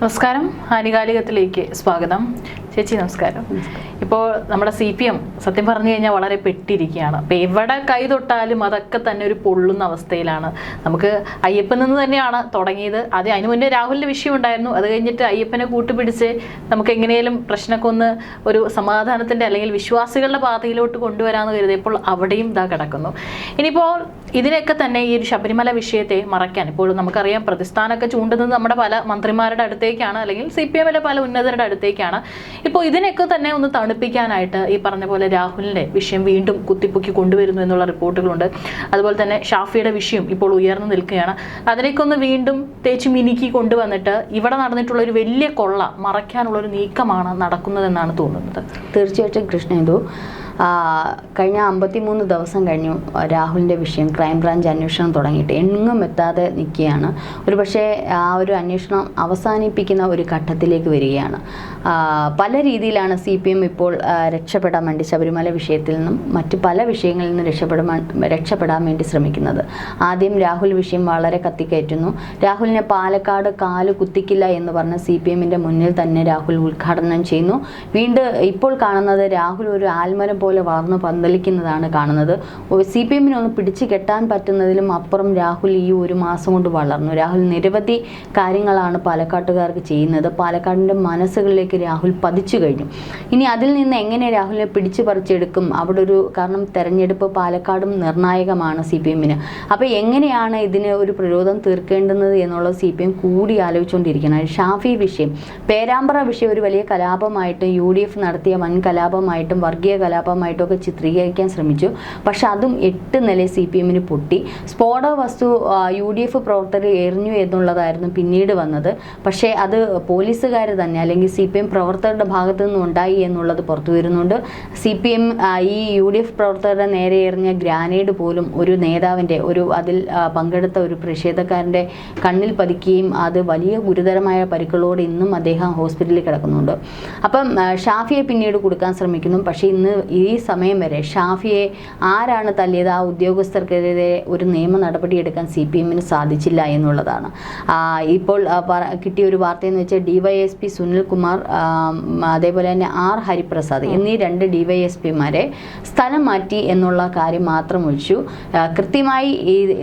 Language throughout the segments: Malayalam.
നമസ്കാരം, ആനുകാലികത്തിലേക്ക് സ്വാഗതം. ചേച്ചി നമസ്കാരം. ഇപ്പോൾ നമ്മുടെ CPM സത്യം പറഞ്ഞു കഴിഞ്ഞാൽ വളരെ പെട്ടിരിക്കുകയാണ്. അപ്പോൾ എവിടെ കൈ തൊട്ടാലും അതൊക്കെ തന്നെ ഒരു പൊള്ളുന്ന അവസ്ഥയിലാണ്. നമുക്ക് അയ്യപ്പൻ നിന്ന് തന്നെയാണ് തുടങ്ങിയത്. അതിന് മുന്നേ രാഹുലിൻ്റെ വിഷയം ഉണ്ടായിരുന്നു. അത് കഴിഞ്ഞിട്ട് അയ്യപ്പനെ കൂട്ടുപിടിച്ച് നമുക്ക് എങ്ങനെയും പ്രശ്നമൊക്കെ ഒന്ന് ഒരു സമാധാനത്തിൻ്റെ അല്ലെങ്കിൽ വിശ്വാസികളുടെ പാതയിലോട്ട് കൊണ്ടുവരാമെന്ന് കരുതിയപ്പോൾ അവിടെയും ഇതാ കിടക്കുന്നു. ഇനിയിപ്പോൾ ഇതിനെയൊക്കെ തന്നെ ഈ ഒരു ശബരിമല വിഷയത്തെ മറയ്ക്കാൻ ഇപ്പോൾ നമുക്കറിയാം, പ്രതിസ്ഥാനമൊക്കെ ചൂണ്ടുന്നത് നമ്മുടെ പല മന്ത്രിമാരുടെ അടുത്തേക്കാണ്, അല്ലെങ്കിൽ CPM പല ഉന്നതരുടെ അടുത്തേക്കാണ്. ഇപ്പോൾ ഇതിനെയൊക്കെ തന്നെ ഒന്ന് തണുപ്പിക്കാനായിട്ട് ഈ പറഞ്ഞ പോലെ രാഹുലിൻ്റെ വിഷയം വീണ്ടും കുത്തിപ്പൊക്കി കൊണ്ടുവരുന്നു എന്നുള്ള റിപ്പോർട്ടുകളുണ്ട്. അതുപോലെ തന്നെ ഷാഫിയുടെ വിഷയം ഇപ്പോൾ ഉയർന്നു നിൽക്കുകയാണ്. അതിനേക്ക് ഒന്ന് വീണ്ടും തേച്ച് മിനുക്കി കൊണ്ടുവന്നിട്ട് ഇവിടെ നടന്നിട്ടുള്ള ഒരു വലിയ കൊള്ള മറയ്ക്കാനുള്ളൊരു നീക്കമാണ് നടക്കുന്നതെന്നാണ് തോന്നുന്നത്. തീർച്ചയായിട്ടും കൃഷ്ണേന്ദു, കഴിഞ്ഞ 53 ദിവസം കഴിഞ്ഞു രാഹുലിൻ്റെ വിഷയം ക്രൈംബ്രാഞ്ച് അന്വേഷണം തുടങ്ങിയിട്ട് എങ്ങും എത്താതെ നിൽക്കുകയാണ്. ഒരുപക്ഷെ ആ ഒരു അന്വേഷണം അവസാനിപ്പിക്കുന്ന ഒരു ഘട്ടത്തിലേക്ക് വരികയാണ്. പല രീതിയിലാണ് CPM ഇപ്പോൾ രക്ഷപ്പെടാൻ വേണ്ടി ശബരിമല വിഷയത്തിൽ നിന്നും മറ്റ് പല വിഷയങ്ങളിൽ നിന്ന് രക്ഷപ്പെടാൻ വേണ്ടി ശ്രമിക്കുന്നത്. ആദ്യം രാഹുൽ വിഷയം വളരെ കത്തിക്കയറ്റുന്നു. രാഹുലിനെ പാലക്കാട് കാല് കുത്തിക്കില്ല എന്ന് പറഞ്ഞ CPM-ൻ്റെ മുന്നിൽ തന്നെ രാഹുൽ ഉദ്ഘാടനം ചെയ്യുന്നു. വീണ്ടും ഇപ്പോൾ കാണുന്നത് രാഹുൽ ഒരു ആൽമരം പോലെ വളർന്നു പന്തലിക്കുന്നതാണ് കാണുന്നത്. CPM-നെ ഒന്ന് പിടിച്ചു കെട്ടാൻ പറ്റുന്നതിലും അപ്പുറം രാഹുൽ ഈ ഒരു മാസം കൊണ്ട് വളർന്നു. രാഹുൽ നിരവധി കാര്യങ്ങളാണ് പാലക്കാട്ടുകാർക്ക് ചെയ്യുന്നത്. പാലക്കാടിൻ്റെ മനസ്സുകളിലേക്ക് രാഹുൽ പതിച്ചു കഴിഞ്ഞു. ഇനി അതിൽ നിന്ന് എങ്ങനെ രാഹുലിനെ പിടിച്ചു പറിച്ചെടുക്കും? അവിടെ കാരണം തെരഞ്ഞെടുപ്പ് പാലക്കാടും നിർണായകമാണ് CPM-ന്. അപ്പോൾ എങ്ങനെയാണ് ഇതിന് ഒരു പ്രതിരോധം തീർക്കേണ്ടുന്നത് എന്നുള്ളത് CPM കൂടി ആലോചിച്ചുകൊണ്ടിരിക്കണം. ഷാഫി വിഷയം, പേരാമ്പ്ര വിഷയം ഒരു വലിയ കലാപമായിട്ടും UDF നടത്തിയ വൻ കലാപമായിട്ടും വർഗീയ കലാപമായിട്ടും ഒക്കെ ചിത്രീകരിക്കാൻ ശ്രമിച്ചു. പക്ഷെ അതും 8 നില CPM-ന് പൊട്ടി. സ്ഫോടക വസ്തു UDF പ്രവർത്തകർ എറിഞ്ഞു എന്നുള്ളതായിരുന്നു പിന്നീട് വന്നത്. പക്ഷേ അത് പോലീസുകാർ തന്നെ അല്ലെങ്കിൽ CPM പ്രവർത്തകരുടെ ഭാഗത്തു നിന്നും ഉണ്ടായി എന്നുള്ളത് പുറത്തു വരുന്നുണ്ട്. CPM ഈ UDF പ്രവർത്തകരുടെ നേരെ എറിഞ്ഞ ഗ്രാനേഡ് പോലും ഒരു നേതാവിൻ്റെ അതിൽ പങ്കെടുത്ത ഒരു പ്രതിഷേധക്കാരൻ്റെ കണ്ണിൽ പതിക്കുകയും അത് വലിയ ഗുരുതരമായ പരിക്കുകളോട് ഇന്നും അദ്ദേഹം ഹോസ്പിറ്റലിൽ കിടക്കുന്നുണ്ട്. അപ്പം ഷാഫിയെ പിന്നീട് കൊടുക്കാൻ ശ്രമിക്കുന്നു. പക്ഷേ ഇന്ന് ഈ സമയം വരെ ഷാഫിയെ ആരാണ് തല്ലിയത് ആ ഉദ്യോഗസ്ഥർക്കെതിരെ ഒരു നിയമ നടപടിയെടുക്കാൻ CPM-ന് സാധിച്ചില്ല എന്നുള്ളതാണ് ഇപ്പോൾ കിട്ടിയ ഒരു വാർത്തയെന്ന് വെച്ചാൽ DYSP സുനിൽ കുമാർ, അതേപോലെ തന്നെ R ഹരിപ്രസാദ് എന്നീ 2 DYSP-മാരെ സ്ഥലം മാറ്റി എന്നുള്ള കാര്യം മാത്രം ഒഴിച്ചു കൃത്യമായി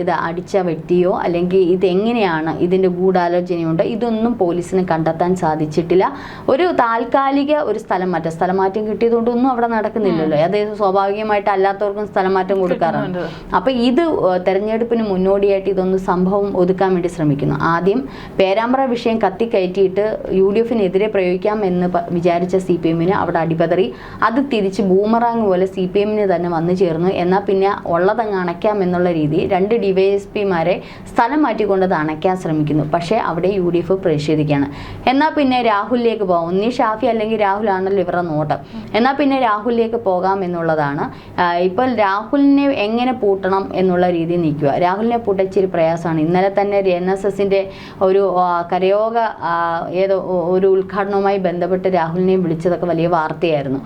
ഇത് അടിച്ച വ്യക്തിയോ അല്ലെങ്കിൽ ഇതെങ്ങനെയാണ് ഇതിൻ്റെ ഗൂഢാലോചനയുണ്ട് ഇതൊന്നും പോലീസിന് കണ്ടെത്താൻ സാധിച്ചിട്ടില്ല. ഒരു താൽക്കാലിക ഒരു സ്ഥലം മാറ്റം കിട്ടിയതുകൊണ്ടൊന്നും അവിടെ നടക്കുന്നില്ലല്ലോ. അതായത് സ്വാഭാവികമായിട്ട് അല്ലാത്തവർക്കും സ്ഥലം മാറ്റം കൊടുക്കാറുണ്ട്. അപ്പോൾ ഇത് തെരഞ്ഞെടുപ്പിന് മുന്നോടിയായിട്ട് ഇതൊന്ന് സംഭവം ഒതുക്കാൻ വേണ്ടി ശ്രമിക്കുന്നു. ആദ്യം പേരാമ്പ്ര വിഷയം കത്തിക്കയറ്റിയിട്ട് UDF-നെതിരെ പ്രയോഗിക്കാം എന്ന് വിചാരിച്ച CPM-ന് അവിടെ അടിപതറി. അത് തിരിച്ച് ബൂമറാങ് പോലെ CPM-ന് തന്നെ വന്നു ചേർന്നു. എന്നാൽ പിന്നെ ഉള്ളതങ്ങ് അണയ്ക്കാം എന്നുള്ള രീതി 2 DYSP-മാരെ സ്ഥലം മാറ്റിക്കൊണ്ടത് അണയ്ക്കാൻ ശ്രമിക്കുന്നു. പക്ഷേ അവിടെ UDF പ്രതിഷേധിക്കുകയാണ്. എന്നാൽ പിന്നെ രാഹുലിലേക്ക് പോകാം, ഒന്നീ ഷാഫി അല്ലെങ്കിൽ രാഹുലാണല്ലോ ഇവരുടെ നോട്ടം. എന്നാൽ പിന്നെ രാഹുലിലേക്ക് പോകാം എന്നുള്ളതാണ്. ഇപ്പോൾ രാഹുലിനെ എങ്ങനെ പൂട്ടണം എന്നുള്ള രീതി നിൽക്കുക. രാഹുലിനെ പൂട്ടിച്ചിരി പ്രയാസമാണ്. ഇന്നലെ തന്നെ NSS-ൻ്റെ ഒരു കരയോഗ ഒരു ഉദ്ഘാടനവുമായി ബന്ധപ്പെട്ട് രാഹുലിനെ വിളിച്ചതൊക്കെ വലിയ വാർത്തയായിരുന്നു.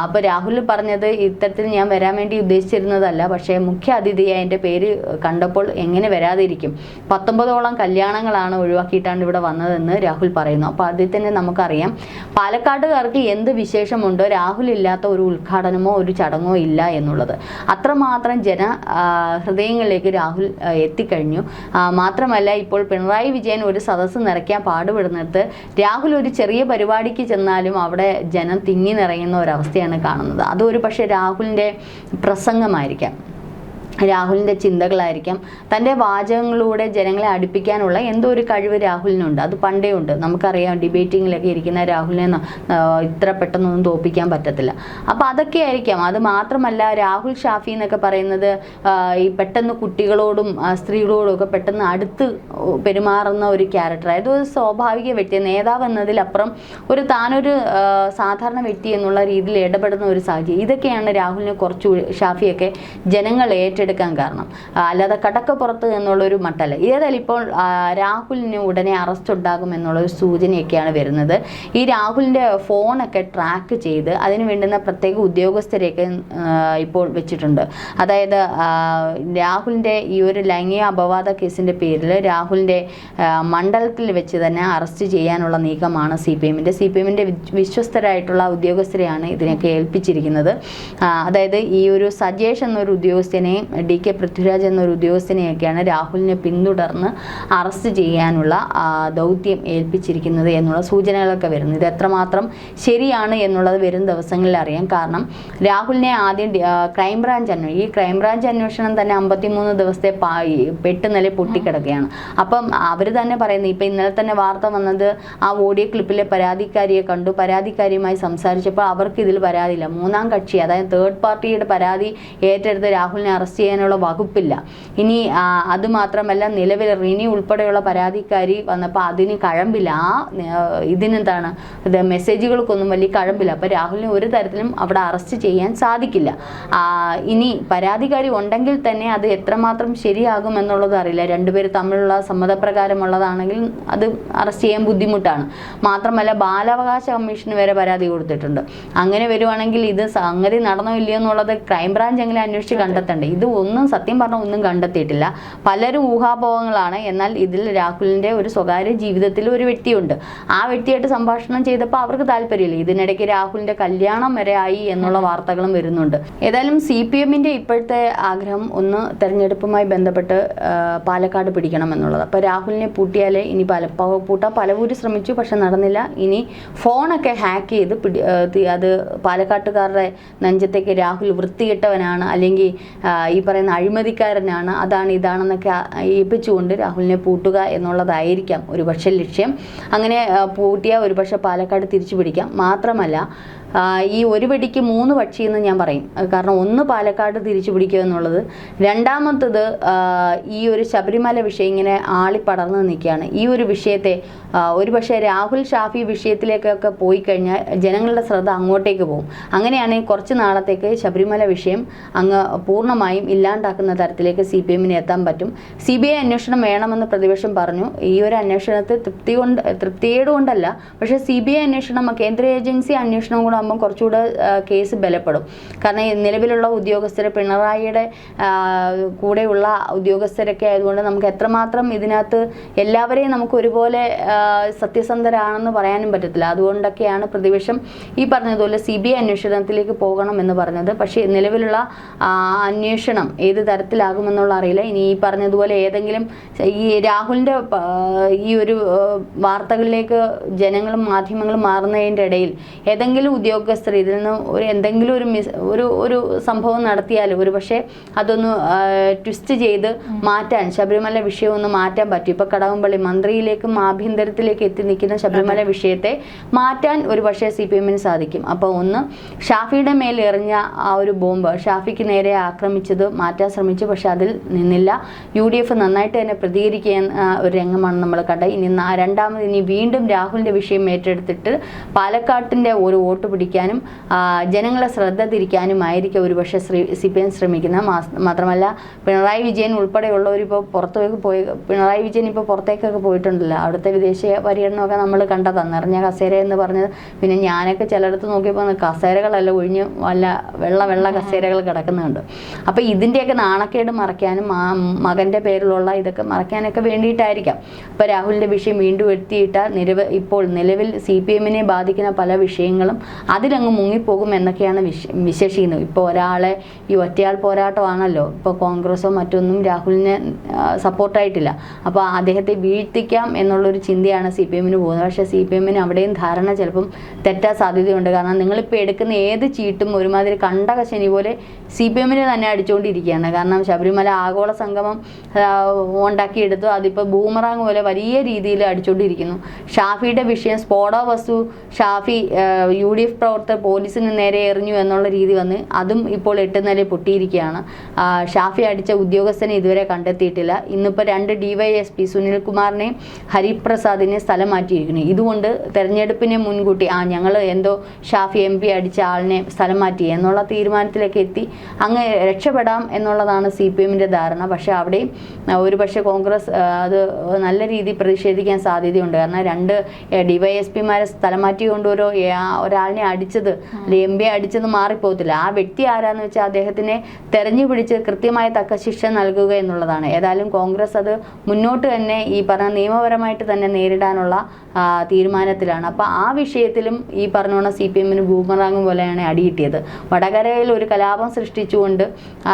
അപ്പോൾ രാഹുൽ പറഞ്ഞത് ഇത്തരത്തിൽ ഞാൻ വരാൻ വേണ്ടി ഉദ്ദേശിച്ചിരുന്നതല്ല, പക്ഷേ മുഖ്യ അതിഥിയായ എൻ്റെ പേര് കണ്ടപ്പോൾ എങ്ങനെ വരാതിരിക്കും, 19ഓളം കല്യാണങ്ങളാണ് ഒഴിവാക്കിയിട്ടാണ് ഇവിടെ വന്നതെന്ന് രാഹുൽ പറയുന്നു. അപ്പോൾ അതിൽ തന്നെ നമുക്കറിയാം പാലക്കാട്ടുകാർക്ക് എന്ത് വിശേഷമുണ്ടോ രാഹുൽ ഇല്ലാത്ത ഒരു ഉദ്ഘാടനമോ ഒരു ചടങ്ങോ ഇല്ല എന്നുള്ളത്. അത്രമാത്രം ഹൃദയങ്ങളിലേക്ക് രാഹുൽ എത്തിക്കഴിഞ്ഞു. മാത്രമല്ല ഇപ്പോൾ പിണറായി വിജയൻ ഒരു സദസ്സ് നിറയ്ക്കാൻ പാടുപെടുന്നിടത്ത് രാഹുൽ ഒരു ചെറിയ പരിപാടിക്ക് ചെന്നാലും അവിടെ ജനം തിങ്ങി നിറയുന്ന ഒരവസ്ഥയാണ് കാണുന്നത്. അതൊരു പക്ഷേ രാഹുലിൻ്റെ പ്രസംഗമായിരിക്കാം, രാഹുലിൻ്റെ ചിന്തകളായിരിക്കാം. തൻ്റെ വാചകങ്ങളിലൂടെ ജനങ്ങളെ അടുപ്പിക്കാനുള്ള എന്തോ ഒരു കഴിവ് രാഹുലിനുണ്ട്. അത് പണ്ടേ ഉണ്ട്. നമുക്കറിയാം ഡിബേറ്റിങ്ങിലൊക്കെ ഇരിക്കുന്ന രാഹുലിനെ ഇത്ര പെട്ടെന്നൊന്നും തോൽപ്പിക്കാൻ പറ്റത്തില്ല. അപ്പോൾ അതൊക്കെ ആയിരിക്കാം. അത് മാത്രമല്ല രാഹുൽ ഷാഫി എന്നൊക്കെ പറയുന്നത് ഈ പെട്ടെന്ന് കുട്ടികളോടും സ്ത്രീകളോടും ഒക്കെ പെട്ടെന്ന് അടുത്ത് പെരുമാറുന്ന ഒരു ക്യാരക്ടർ. അതൊരു സ്വാഭാവിക വ്യക്തി, നേതാവ് എന്നതിലപ്പുറം താനൊരു സാധാരണ വ്യക്തി എന്നുള്ള രീതിയിൽ ഇടപെടുന്ന ഒരു സാഹചര്യം. ഇതൊക്കെയാണ് രാഹുലിനെ കുറച്ച് ഷാഫിയൊക്കെ ജനങ്ങൾ ഏറ്റെടുത്ത് എടുക്കാൻ കാരണം, അല്ലാതെ കടക്കപ്പുറത്ത് എന്നുള്ളൊരു മട്ടല്ല. ഏതായാലും ഇപ്പോൾ രാഹുലിന് ഉടനെ അറസ്റ്റ് ഉണ്ടാകും എന്നുള്ളൊരു സൂചനയൊക്കെയാണ് വരുന്നത്. ഈ രാഹുലിൻ്റെ ഫോണൊക്കെ ട്രാക്ക് ചെയ്ത് അതിന് വേണ്ടുന്ന പ്രത്യേക ഉദ്യോഗസ്ഥരെയൊക്കെ ഇപ്പോൾ വെച്ചിട്ടുണ്ട്. അതായത് രാഹുലിൻ്റെ ഈ ഒരു ലൈംഗിക അപവാദ കേസിൻ്റെ പേരിൽ രാഹുലിൻ്റെ മണ്ഡലത്തിൽ വെച്ച് തന്നെ അറസ്റ്റ് ചെയ്യാനുള്ള നീക്കമാണ് CPM-ൻ്റെ വിശ്വസ്തരായിട്ടുള്ള ഉദ്യോഗസ്ഥരെയാണ് ഇതിനൊക്കെ ഏൽപ്പിച്ചിരിക്കുന്നത്. അതായത് ഈ ഒരു സജേഷ് എന്നൊരു ഉദ്യോഗസ്ഥനെയും DK പൃഥ്വിരാജ് എന്നൊരു ഉദ്യോഗസ്ഥനെയൊക്കെയാണ് രാഹുലിനെ പിന്തുടർന്ന് അറസ്റ്റ് ചെയ്യാനുള്ള ദൗത്യം ഏൽപ്പിച്ചിരിക്കുന്നത് എന്നുള്ള സൂചനകളൊക്കെ വരുന്നു. ഇത് എത്രമാത്രം ശരിയാണ് എന്നുള്ളത് വരും ദിവസങ്ങളിൽ അറിയാം. കാരണം രാഹുലിനെ ആദ്യം ക്രൈംബ്രാഞ്ച് അന്വേഷണം തന്നെ 53 ദിവസത്തെ പെട്ടുനില പൊട്ടിക്കിടക്കുകയാണ്. അപ്പം അവർ തന്നെ പറയുന്നത്, ഇപ്പം ഇന്നലെ തന്നെ വാർത്ത വന്നത് ആ ഓഡിയോ ക്ലിപ്പിലെ പരാതിക്കാരിയെ കണ്ടു, പരാതിക്കാരിയുമായി സംസാരിച്ചപ്പോൾ അവർക്ക് ഇതിൽ പരാതിയില്ല. മൂന്നാം കക്ഷി, അതായത് തേർഡ് പാർട്ടിയുടെ പരാതി ഏറ്റെടുത്ത് രാഹുലിനെ അറസ്റ്റ് ചെയ്യാനുള്ള വകുപ്പില്ല. ഇനി അതുമാത്രമല്ല, നിലവിൽ റിനി ഉൾപ്പെടെയുള്ള പരാതിക്കാരി വന്നപ്പോൾ അതിന് കഴമ്പില്ല. ഇതിനെന്താണ് മെസ്സേജുകൾക്കൊന്നും വലിയ കഴമ്പില്ല. അപ്പോൾ രാഹുലിനെ ഒരു തരത്തിലും അവിടെ അറസ്റ്റ് ചെയ്യാൻ സാധിക്കില്ല. ഇനി പരാതിക്കാരി ഉണ്ടെങ്കിൽ തന്നെ അത് എത്രമാത്രം ശരിയാകും എന്നുള്ളത് അറിയില്ല. രണ്ടുപേര് തമ്മിലുള്ള സമ്മതപ്രകാരമുള്ളതാണെങ്കിൽ അത് അറസ്റ്റ് ചെയ്യാൻ ബുദ്ധിമുട്ടാണ്. മാത്രമല്ല ബാലാവകാശ കമ്മീഷന് വരെ പരാതി കൊടുത്തിട്ടുണ്ട്. അങ്ങനെ വരുവാണെങ്കിൽ ഇത് സംഗതി നടന്നോ ഇല്ലയോ എന്നുള്ളത് ക്രൈംബ്രാഞ്ച് എങ്ങനെ അന്വേഷിച്ച് കണ്ടെത്തണ്ടേ? ഇത് ഒന്നും സത്യം പറഞ്ഞാൽ ഒന്നും കണ്ടെത്തിയിട്ടില്ല. പലരും ഊഹാപോഹങ്ങളാണ്. എന്നാൽ ഇതിൽ രാഹുലിൻ്റെ ഒരു സ്വകാര്യ ജീവിതത്തിൽ ഒരു വ്യക്തിയുണ്ട്. ആ വ്യക്തിയായിട്ട് സംഭാഷണം ചെയ്തപ്പോൾ അവർക്ക് താല്പര്യമില്ല. ഇതിനിടയ്ക്ക് രാഹുലിൻ്റെ കല്യാണം വരെ ആയി എന്നുള്ള വാർത്തകളും വരുന്നുണ്ട്. ഏതായാലും CPM-ൻ്റെ ഇപ്പോഴത്തെ ആഗ്രഹം ഒന്ന് തെരഞ്ഞെടുപ്പുമായി ബന്ധപ്പെട്ട് പാലക്കാട് പിടിക്കണം എന്നുള്ളത്. അപ്പോൾ രാഹുലിനെ പൂട്ടിയാലേ ഇനി പൂട്ടാൻ പലവൂര് ശ്രമിച്ചു, പക്ഷെ നടന്നില്ല. ഇനി ഫോണൊക്കെ ഹാക്ക് ചെയ്ത് അത് പാലക്കാട്ടുകാരുടെ നെഞ്ചത്തേക്ക് രാഹുൽ വൃത്തികെട്ടവനാണ്, അല്ലെങ്കിൽ ഈ പറയുന്ന അഴിമതിക്കാരനാണ്, അതാണ് ഇതാണെന്നൊക്കെ ഏൽപ്പിച്ചുകൊണ്ട് രാഹുലിനെ പൂട്ടുക എന്നുള്ളതായിരിക്കാം ഒരുപക്ഷെ ലക്ഷ്യം. അങ്ങനെ പൂട്ടിയാൽ ഒരുപക്ഷെ പാലക്കാട് തിരിച്ചു പിടിക്കാം. മാത്രമല്ല ഈ ഒരു വെടിക്ക് 3 പക്ഷി എന്ന് ഞാൻ പറയും. കാരണം ഒന്ന് പാലക്കാട് തിരിച്ചു പിടിക്കുക എന്നുള്ളത്, രണ്ടാമത്തത് ഈ ഒരു ശബരിമല വിഷയം ഇങ്ങനെ ആളിപ്പടർന്ന് നിൽക്കുകയാണ്. ഈ ഒരു വിഷയത്തെ ഒരുപക്ഷെ രാഹുൽ ഷാഫി വിഷയത്തിലേക്കൊക്കെ പോയി കഴിഞ്ഞാൽ ജനങ്ങളുടെ ശ്രദ്ധ അങ്ങോട്ടേക്ക് പോകും. അങ്ങനെയാണെങ്കിൽ കുറച്ച് നാളത്തേക്ക് ശബരിമല വിഷയം അങ്ങ് പൂർണ്ണമായും ഇല്ലാണ്ടാക്കുന്ന തരത്തിലേക്ക് CPM-ന് എത്താൻ പറ്റും. CBI അന്വേഷണം വേണമെന്ന് പ്രതിപക്ഷം പറഞ്ഞു. ഈ ഒരു അന്വേഷണത്തെ തൃപ്തിയോടുകൊണ്ടല്ല, പക്ഷേ CBI അന്വേഷണം, കേന്ദ്ര ഏജൻസി അന്വേഷണം കൂടെ ആകുമ്പോൾ കുറച്ചുകൂടെ കേസ് ബലപ്പെടും. കാരണം നിലവിലുള്ള ഉദ്യോഗസ്ഥർ, പിണറായിയുടെ കൂടെയുള്ള ഉദ്യോഗസ്ഥരൊക്കെ ആയതുകൊണ്ട് നമുക്ക് എത്രമാത്രം ഇതിനകത്ത് എല്ലാവരെയും നമുക്ക് ഒരുപോലെ സത്യസന്ധരാണെന്ന് പറയാനും പറ്റത്തില്ല. അതുകൊണ്ടൊക്കെയാണ് പ്രതിപക്ഷം ഈ പറഞ്ഞതുപോലെ CBI അന്വേഷണത്തിലേക്ക് പോകണം എന്ന് പറഞ്ഞത്. പക്ഷേ നിലവിലുള്ള അന്വേഷണം ഏത് തരത്തിലാകുമെന്നുള്ള അറിയില്ല. ഇനി ഈ പറഞ്ഞതുപോലെ ഏതെങ്കിലും ഈ രാഹുലിൻ്റെ ഈ ഒരു വാർത്തകളിലേക്ക് ജനങ്ങളും മാധ്യമങ്ങളും മാറുന്നതിൻ്റെ ഇടയിൽ ഏതെങ്കിലും ഉദ്യോഗസ്ഥർ ഇതിൽ നിന്ന് എന്തെങ്കിലും ഒരു സംഭവം നടത്തിയാൽ ഒരു പക്ഷേ അതൊന്ന് ട്വിസ്റ്റ് ചെയ്ത് മാറ്റാൻ, ശബരിമല വിഷയം ഒന്ന് മാറ്റാൻ പറ്റും. ഇപ്പോൾ കടകംപള്ളി മന്ത്രിയിലേക്കും ആഭ്യന്തരത്തിലേക്ക് എത്തി നിൽക്കുന്ന ശബരിമല വിഷയത്തെ മാറ്റാൻ ഒരു പക്ഷേ CPM-ന് സാധിക്കും. അപ്പോൾ ഒന്ന്, ഷാഫിയുടെ മേൽ എറിഞ്ഞ ആ ഒരു ബോംബ് ഷാഫിക്ക് നേരെ ആക്രമിച്ചത് മാറ്റാൻ ശ്രമിച്ചു, പക്ഷെ അതിൽ നിന്നില്ല. UDF നന്നായിട്ട് തന്നെ പ്രതികരിക്കാൻ ഒരു രംഗമാണ് നമ്മൾ കണ്ടത്. ഇനി വീണ്ടും രാഹുലിൻ്റെ വിഷയം ഏറ്റെടുത്തിട്ട് പാലക്കാട്ടിൻ്റെ ഒരു വോട്ട് പിടിക്കാനും ജനങ്ങളെ ശ്രദ്ധ തിരിക്കാനുമായിരിക്കും ഒരുപക്ഷെ CPM ശ്രമിക്കുന്നത്. മാത്രമല്ല പിണറായി വിജയൻ ഉൾപ്പെടെയുള്ളവർ ഇപ്പോൾ പിണറായി വിജയൻ ഇപ്പോൾ പുറത്തേക്കൊക്കെ പോയിട്ടുണ്ടല്ലോ. അവിടുത്തെ വിദേശ പര്യടനമൊക്കെ നമ്മൾ കണ്ടതാണ്. നിറഞ്ഞ കസേര എന്ന് പറഞ്ഞത്. പിന്നെ ഞാനൊക്കെ ചിലയിടത്ത് നോക്കിയപ്പോൾ കസേരകളല്ല ഒഴിഞ്ഞ് വെള്ള കസേരകൾ കിടക്കുന്നുണ്ട്. അപ്പോൾ ഇതിൻ്റെയൊക്കെ നാണക്കേട് മറയ്ക്കാനും മകൻ്റെ പേരിലുള്ള ഇതൊക്കെ മറയ്ക്കാനൊക്കെ വേണ്ടിയിട്ടായിരിക്കാം. അപ്പോൾ രാഹുലിൻ്റെ വിഷയം വീണ്ടും എത്തിയിട്ടാൽ ഇപ്പോൾ നിലവിൽ CPM-നെ ബാധിക്കുന്ന പല വിഷയങ്ങളും അതിലങ്ങ് മുങ്ങിപ്പോകും എന്നൊക്കെയാണ് വിശേഷിക്കുന്നത്. ഇപ്പോൾ ഒരാളെ ഈ ഒറ്റയാൾ പോരാട്ടമാണല്ലോ. ഇപ്പോൾ കോൺഗ്രസോ മറ്റൊന്നും രാഹുലിനെ സപ്പോർട്ടായിട്ടില്ല. അപ്പോൾ അദ്ദേഹത്തെ വീഴ്ത്തിക്കാം എന്നുള്ളൊരു ചിന്തയാണ് CPM-ന് പോകുന്നത്. പക്ഷേ CPM-ന് അവിടെയും ധാരണ ചിലപ്പം തെറ്റാൻ സാധ്യതയുണ്ട്. കാരണം നിങ്ങളിപ്പോൾ എടുക്കുന്ന ഏത് ചീട്ടും ഒരുമാതിരി കണ്ടകശനി പോലെ CPM-ന് തന്നെ അടിച്ചുകൊണ്ടിരിക്കുകയാണ്. കാരണം ശബരിമല ആഗോള സംഗമം ഉണ്ടാക്കിയെടുത്തു, അതിപ്പോൾ ബൂമറാങ് പോലെ വലിയ രീതിയിൽ അടിച്ചുകൊണ്ടിരിക്കുന്നു. ഷാഫിയുടെ വിഷയം, സ്ഫോടക വസ്തു ഷാഫി UDF പ്രവർത്തകർ പോലീസിന് നേരെ എറിഞ്ഞു എന്നുള്ള രീതി വന്ന് അതും ഇപ്പോൾ 8 നില പൊട്ടിയിരിക്കുകയാണ്. ഷാഫി അടിച്ച ഉദ്യോഗസ്ഥനെ ഇതുവരെ കണ്ടെത്തിയിട്ടില്ല. ഇന്നിപ്പോൾ 2 DYSP സുനിൽകുമാറിനെയും ഹരിപ്രസാദിനെ സ്ഥലം മാറ്റിയിരിക്കുന്നു. ഇതുകൊണ്ട് തെരഞ്ഞെടുപ്പിനെ മുൻകൂട്ടി ഞങ്ങൾ എന്തോ ഷാഫി MP അടിച്ച ആളിനെ സ്ഥലം മാറ്റി എന്നുള്ള തീരുമാനത്തിലേക്ക് എത്തി അങ്ങ് രക്ഷപ്പെടാം എന്നുള്ളതാണ് CPMന്റെ ധാരണ. പക്ഷേ അവിടെയും ഒരുപക്ഷെ കോൺഗ്രസ് അത് നല്ല രീതിയിൽ പ്രതിഷേധിക്കാൻ സാധ്യതയുണ്ട്. കാരണം 2 DYSPമാരെ സ്ഥലം മാറ്റിക്കൊണ്ട് ഒരാളിനെ അടിച്ചത് MP അടിച്ചത് മാറിപ്പോകത്തില്ല. ആ വ്യക്തി ആരാന്ന് വെച്ചാൽ അദ്ദേഹത്തിനെ തെരഞ്ഞു പിടിച്ച് കൃത്യമായ തക്ക ശിക്ഷ നൽകുക എന്നുള്ളതാണ്. ഏതായാലും കോൺഗ്രസ് അത് മുന്നോട്ട് തന്നെ ഈ പറഞ്ഞ നിയമപരമായിട്ട് തന്നെ നേരിടാനുള്ള തീരുമാനത്തിലാണ്. അപ്പോൾ ആ വിഷയത്തിലും ഈ പറഞ്ഞോണം CPMന് ബൂമറാങ് പോലെയാണ് അടികിട്ടിയത്. വടകരയിൽ ഒരു കലാപം സൃഷ്ടിച്ചുകൊണ്ട്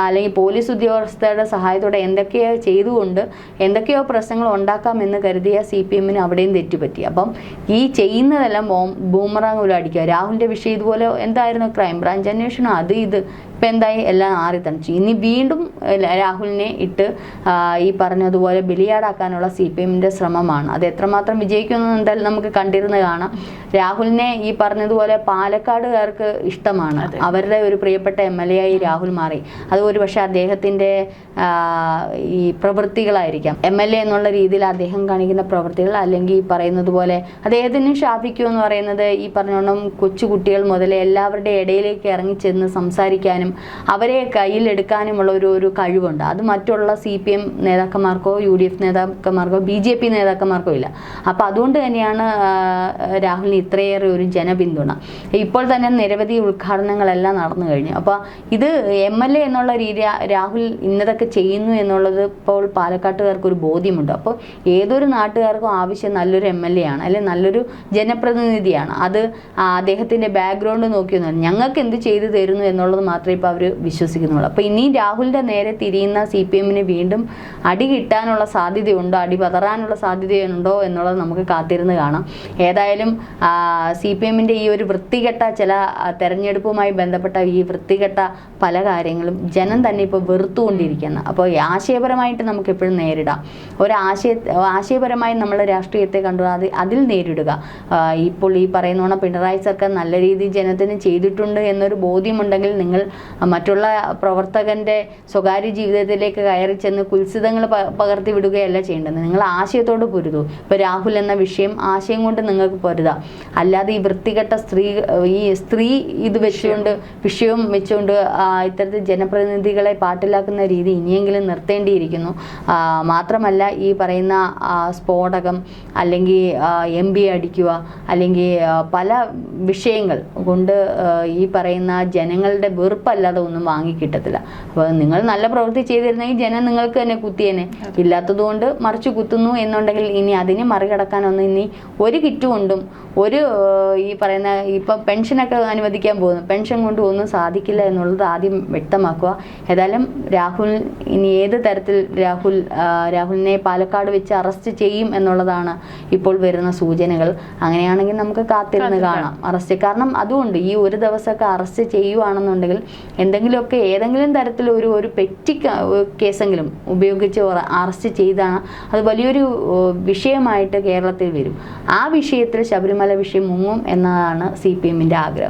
അല്ലെങ്കിൽ പോലീസ് ഉദ്യോഗസ്ഥരുടെ സഹായത്തോടെ എന്തൊക്കെയോ ചെയ്തുകൊണ്ട് എന്തൊക്കെയോ പ്രശ്നങ്ങൾ ഉണ്ടാക്കാമെന്ന് കരുതിയ CPMന് അവിടെയും തെറ്റുപറ്റി. അപ്പം ഈ ചെയ്യുന്നതെല്ലാം ബൂമറാങ് പോലെ അടിക്കുക. രാഹുലിൻ്റെ വിഷയം ഇതുപോലെ എന്തായിരുന്നു ക്രൈംബ്രാഞ്ച് അന്വേഷണം ഇത് ഇപ്പം എന്തായി എല്ലാം ആറിത്തണിച്ചു. ഇനി വീണ്ടും രാഹുലിനെ ഇട്ട് ഈ പറഞ്ഞതുപോലെ ബലിയാടാക്കാനുള്ള CPMന്റെ ശ്രമമാണ്. അത് എത്രമാത്രം വിജയിക്കുമെന്ന് എന്തായാലും നമുക്ക് കണ്ടിരുന്ന് കാണാം. രാഹുലിനെ ഈ പറഞ്ഞതുപോലെ പാലക്കാടുകാർക്ക് ഇഷ്ടമാണ്. അവരുടെ ഒരു പ്രിയപ്പെട്ട MLA ആയി രാഹുൽ മാറി. അത് ഒരു പക്ഷേ അദ്ദേഹത്തിൻ്റെ ഈ പ്രവൃത്തികളായിരിക്കാം. MLA എന്നുള്ള രീതിയിൽ അദ്ദേഹം കാണിക്കുന്ന പ്രവൃത്തികൾ, അല്ലെങ്കിൽ ഈ പറയുന്നത് പോലെ അദ്ദേഹത്തിന് ഷാഫിക്കു എന്ന് പറയുന്നത് ഈ പറഞ്ഞോണം കൊച്ചുകുട്ടികൾ മുതലേ എല്ലാവരുടെ ഇടയിലേക്ക് ഇറങ്ങിച്ചെന്ന് സംസാരിക്കാനും അവരെ കയ്യിലെടുക്കാനുമുള്ള ഒരു കഴിവുണ്ട്. അത് മറ്റുള്ള CPM നേതാക്കന്മാർക്കോ UDF നേതാക്കന്മാർക്കോ BJP നേതാക്കന്മാർക്കോ ഇല്ല. അപ്പോൾ അതുകൊണ്ട് തന്നെയാണ് രാഹുലിന് ഇത്രയേറെ ഒരു ജനപിന്തുണ. ഇപ്പോൾ തന്നെ നിരവധി ഉദ്ഘാടനങ്ങളെല്ലാം നടന്നു കഴിഞ്ഞു. അപ്പോൾ ഇത് MLA എന്നുള്ള രീതി രാഹുൽ ഇന്നതൊക്കെ ചെയ്യുന്നു എന്നുള്ളത് ഇപ്പോൾ പാലക്കാട്ടുകാർക്ക് ഒരു ബോധ്യമുണ്ട്. അപ്പോൾ ഏതൊരു നാട്ടുകാർക്കും ആവശ്യം നല്ലൊരു MLA ആണ്, അല്ലെങ്കിൽ നല്ലൊരു ജനപ്രതിനിധിയാണ്. അത് അദ്ദേഹത്തിൻ്റെ ബാക്ക്ഗ്രൗണ്ട് നോക്കിയൊന്നും ഞങ്ങൾക്ക് എന്ത് ചെയ്തു തരുന്നു എന്നുള്ളത് മാത്രമേ ഇപ്പോൾ അവർ വിശ്വസിക്കുന്നുള്ളൂ. അപ്പോൾ ഇനി രാഹുലിൻ്റെ നേരെ തിരിയുന്ന CPMന് വീണ്ടും അടി കിട്ടാനുള്ള സാധ്യതയുണ്ടോ, അടി പതറാനുള്ള സാധ്യതയുണ്ടോ എന്നുള്ളത് നമുക്ക് കാത്തിരുന്ന് കാണാം. ഏതായാലും CPMന്റെ ഈ ഒരു വൃത്തികെട്ട ചില തെരഞ്ഞെടുപ്പുമായി ബന്ധപ്പെട്ട ഈ വൃത്തികെട്ട പല കാര്യങ്ങളും ജനം തന്നെ ഇപ്പോൾ വെറുത്തുകൊണ്ടിരിക്കുന്നു. അപ്പോൾ ആശയപരമായിട്ട് നമുക്ക് എപ്പോഴും നേരിടാം. ആശയപരമായി നമ്മൾ രാഷ്ട്രീയത്തെ കണ്ടു അതിൽ നേരിടുക. ഇപ്പോൾ ഈ പറയുന്ന പിണറായി സർക്കാർ നല്ല രീതിയിൽ ജനത്തിന് ചെയ്തിട്ടുണ്ട് എന്നൊരു ബോധ്യമുണ്ടെങ്കിൽ നിങ്ങൾ മറ്റുള്ള പ്രവർത്തകൻ്റെ സ്വകാര്യ ജീവിതത്തിലേക്ക് കയറി ചെന്ന് കുൽസിതങ്ങൾ പകർത്തി വിടുകയല്ല ചെയ്യേണ്ടത്. നിങ്ങൾ ആശയത്തോട് പൊരുതൂ. ഇപ്പോൾ രാഹുൽ എന്ന ആശയം കൊണ്ട് നിങ്ങൾക്ക് പൊരുതാം. അല്ലാതെ ഈ വൃത്തികെട്ട സ്ത്രീ ഇത് വെച്ചുകൊണ്ട് വിഷയവും വെച്ചുകൊണ്ട് ഇത്തരത്തിൽ ജനപ്രതിനിധികളെ പാട്ടിലാക്കുന്ന രീതി ഇനിയെങ്കിലും നിർത്തേണ്ടിയിരിക്കുന്നു. മാത്രമല്ല ഈ പറയുന്ന സ്ഫോടകം അല്ലെങ്കിൽ MP അടിക്കുക അല്ലെങ്കിൽ പല വിഷയങ്ങൾ കൊണ്ട് ഈ പറയുന്ന ജനങ്ങളുടെ വെറുപ്പല്ലാതെ ഒന്നും വാങ്ങിക്കിട്ടത്തില്ല. അപ്പോൾ നിങ്ങൾ നല്ല പ്രവൃത്തി ചെയ്തിരുന്നെങ്കിൽ ജനം നിങ്ങൾക്ക് തന്നെ കുത്തിയേനെ. ഇല്ലാത്തതുകൊണ്ട് മറിച്ച് കുത്തുന്നു എന്നുണ്ടെങ്കിൽ ഇനി അതിനെ മറികടക്കാനൊന്നും ഇനി ഒരു കിറ്റ് കൊണ്ടും ഈ പറയുന്ന ഇപ്പം പെൻഷനൊക്കെ അനുവദിക്കാൻ പോകുന്നു, പെൻഷൻ കൊണ്ടും ഒന്നും സാധിക്കില്ല എന്നുള്ളത് ആദ്യം വ്യക്തമാക്കുക. ഏതായാലും രാഹുൽ ഇനി ഏത് തരത്തിൽ രാഹുലിനെ പാലക്കാട് വെച്ച് അറസ്റ്റ് ചെയ്യും എന്നുള്ളതാണ് ഇപ്പോൾ വരുന്ന സൂചനകൾ. അങ്ങനെയാണെങ്കിൽ നമുക്ക് കാത്തിരുന്ന് കാണാം അറസ്റ്റ്. കാരണം അതുകൊണ്ട് ഈ ഒരു ദിവസമൊക്കെ അറസ്റ്റ് ചെയ്യുവാണെന്നുണ്ടെങ്കിൽ ഏതെങ്കിലും തരത്തിൽ ഒരു പെറ്റി കേസെങ്കിലും ഉപയോഗിച്ച് അറസ്റ്റ് ചെയ്താണ് അത് വലിയൊരു വിഷയമായിട്ട് കേരളത്തിൽ വരും. ആ വിഷയത്തിൽ ശബരിമല വിഷയം മുങ്ങും എന്നതാണ് CPMന്റെ ആഗ്രഹം.